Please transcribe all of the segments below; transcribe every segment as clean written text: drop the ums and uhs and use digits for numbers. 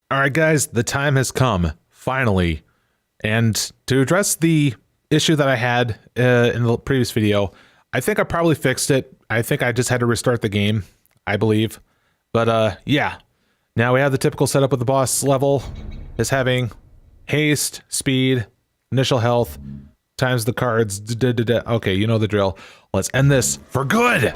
All right, guys, the time has come, finally. And to address the issue that I had in the previous video, I think I probably fixed it. I think I just had to restart the game, I believe. But yeah, now we have the typical setup with the boss level is having haste, speed, initial health, times the cards. Okay, you know the drill. Let's end this for good.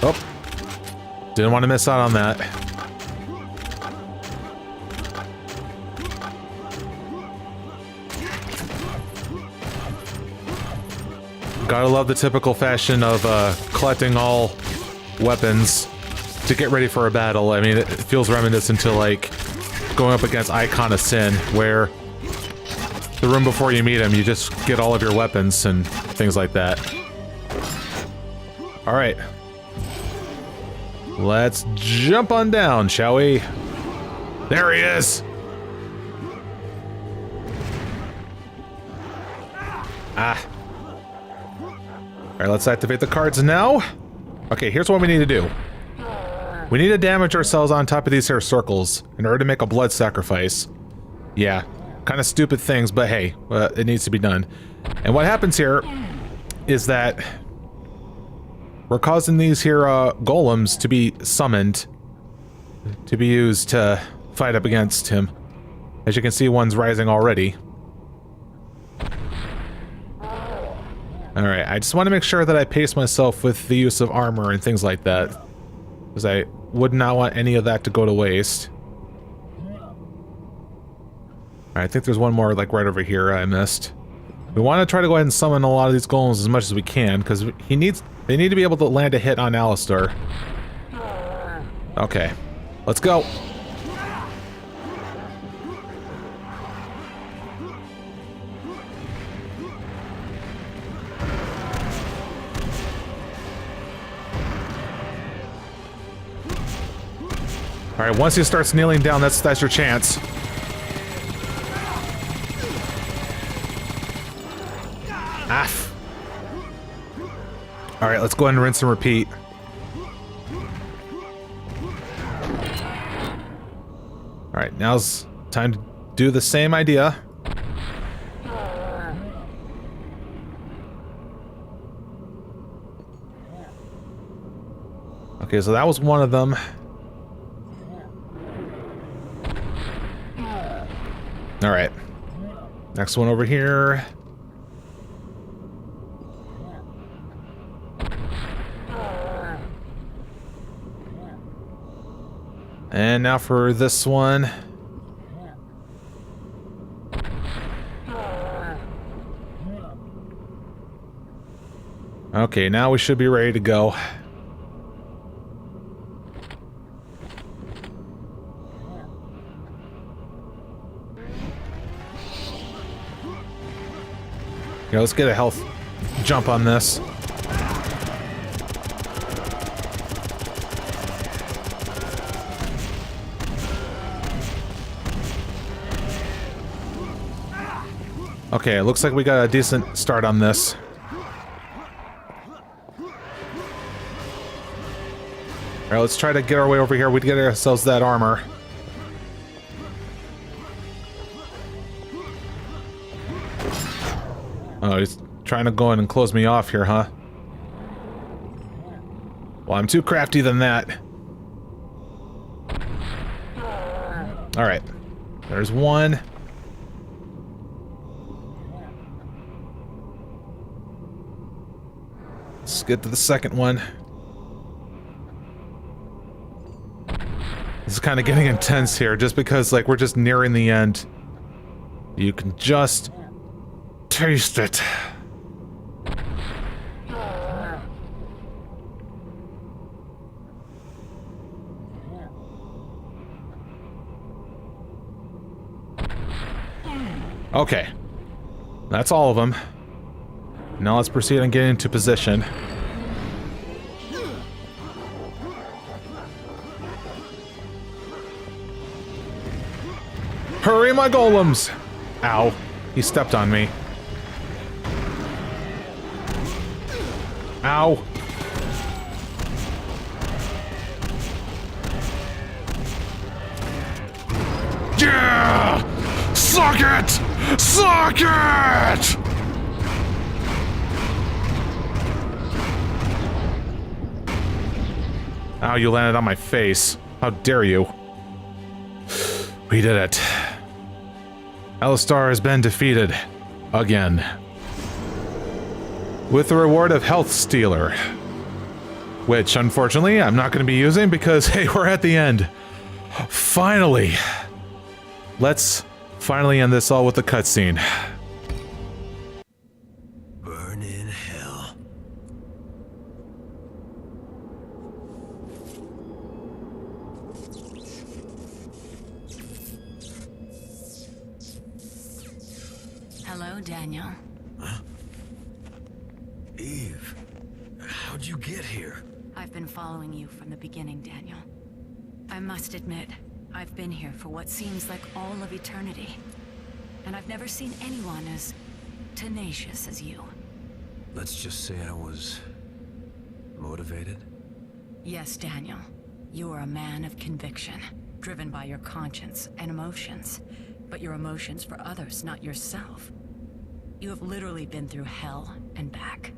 Oh, didn't want to miss out on that. Gotta love the typical fashion of collecting all weapons to get ready for a battle. I mean, it feels reminiscent to like going up against Icon of Sin, where the room before you meet him, you just get all of your weapons and things like that. All right. Let's jump on down, shall we? There he is! Ah. Alright, let's activate the cards now. Okay, here's what we need to do. We need to damage ourselves on top of these here circles in order to make a blood sacrifice. Yeah, kind of stupid things, but hey, it needs to be done. And what happens here is that we're causing these here golems to be summoned to be used to fight up against him. As you can see, one's rising already. Alright, I just want to make sure that I pace myself with the use of armor and things like that, because I would not want any of that to go to waste. Alright, I think there's one more like right over here I missed. We want to try to go ahead and summon a lot of these golems as much as we can, because they need to be able to land a hit on Alastor. Okay, let's go. Alright, once he starts kneeling down, that's your chance. Ah. Alright, let's go ahead and rinse and repeat. Alright, now's time to do the same idea. Okay, so that was one of them. Alright. Next one over here. And now for this one. Okay, now we should be ready to go. Okay, let's get a health jump on this. Okay, it looks like we got a decent start on this. Alright, let's try to get our way over here. We'd get ourselves that armor. Oh, he's trying to go in and close me off here, huh? Well, I'm too crafty than that. Alright. There's one. Let's get to the second one. This is kind of getting intense here, just because, like, we're just nearing the end. You can just taste it. Okay. That's all of them. Now let's proceed and get into position. Hurry, my golems! Ow. He stepped on me. Ow. Yeah! Suck it! Suck it! Ow, you landed on my face. How dare you? We did it. Alastor has been defeated. Again. With the reward of Health Stealer. Which, unfortunately, I'm not going to be using because, hey, we're at the end. Finally! Let's finally end this all with a cutscene. Burn in hell. Hello, Daniel. Huh? Eve, how'd you get here? I've been following you from the beginning, Daniel. I must admit, I've been here for what seems like all of eternity. And I've never seen anyone as tenacious as you. Let's just say I was motivated. Yes, Daniel. You are a man of conviction, driven by your conscience and emotions. But your emotions for others, not yourself. You have literally been through hell and back.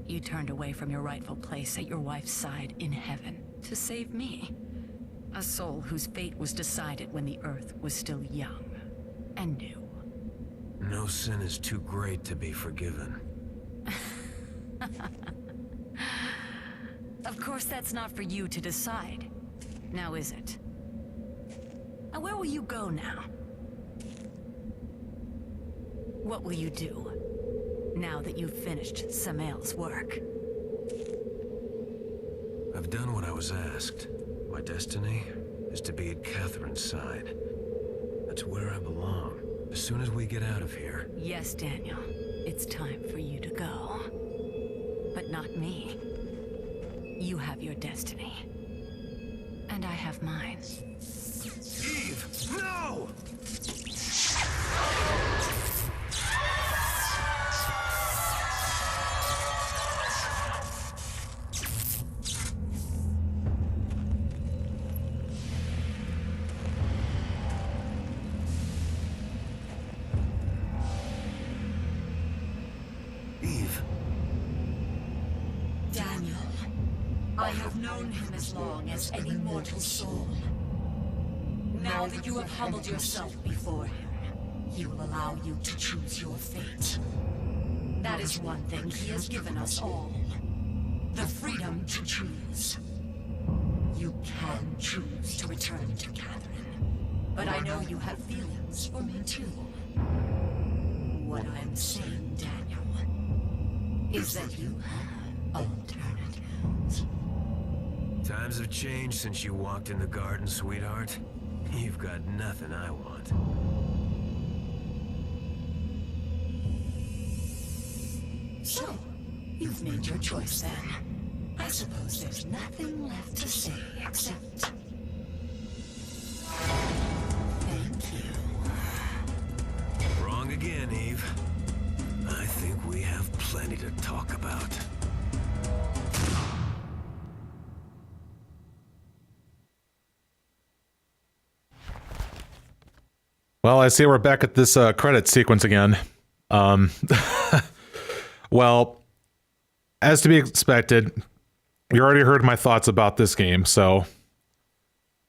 You turned away from your rightful place at your wife's side in heaven to save me. A soul whose fate was decided when the Earth was still young and new. No sin is too great to be forgiven. Of course, that's not for you to decide. Now is it? And where will you go now? What will you do, now that you've finished Samael's work? I've done what I was asked. My destiny is to be at Catherine's side. That's where I belong. As soon as we get out of here. Yes, Daniel. It's time for you to go. But not me. You have your destiny. And I have mine. Eve! No! Eve. Daniel, I have known him as long as any mortal soul. Now that you have humbled yourself before him, he will allow you to choose your fate. That is one thing he has given us all. The freedom to choose. You can choose to return to Catherine, but I know you have feelings for me too. What I'm saying, Daniel, is that you have alternatives. Times have changed since you walked in the garden, sweetheart. You've got nothing I want. So, you've made your choice then. I suppose there's nothing left to say except... thank you. Wrong again, Eve. I think we have plenty to talk about. Well, I see we're back at this credit sequence again. Well, as to be expected, you already heard my thoughts about this game, so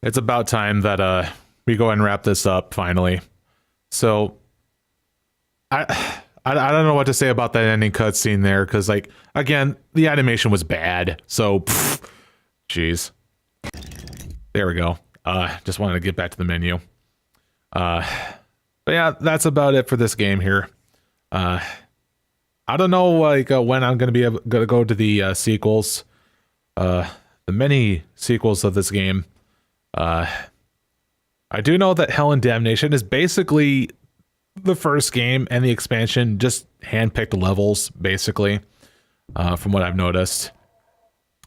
it's about time that we go ahead and wrap this up finally. So I don't know what to say about that ending cutscene there, because, like, again, the animation was bad. So, jeez. There we go. Just wanted to get back to the menu. But yeah, that's about it for this game here. I don't know, like, when I'm going to go to the sequels. The many sequels of this game. I do know that Hell and Damnation is basically the first game, and the expansion just handpicked levels, basically, from what I've noticed.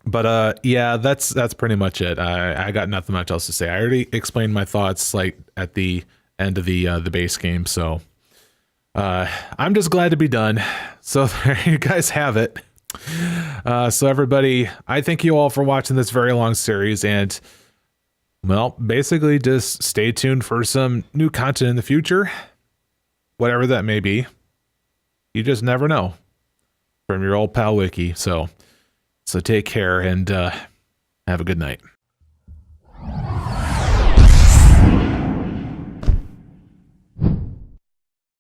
But yeah, that's pretty much it. I got nothing much else to say. I already explained my thoughts, like, at the end of the base game, so I'm just glad to be done. So there you guys have it. So everybody, I thank you all for watching this very long series, and well, basically just stay tuned for some new content in the future, whatever that may be. You just never know. From your old pal Wiki. So take care and have a good night.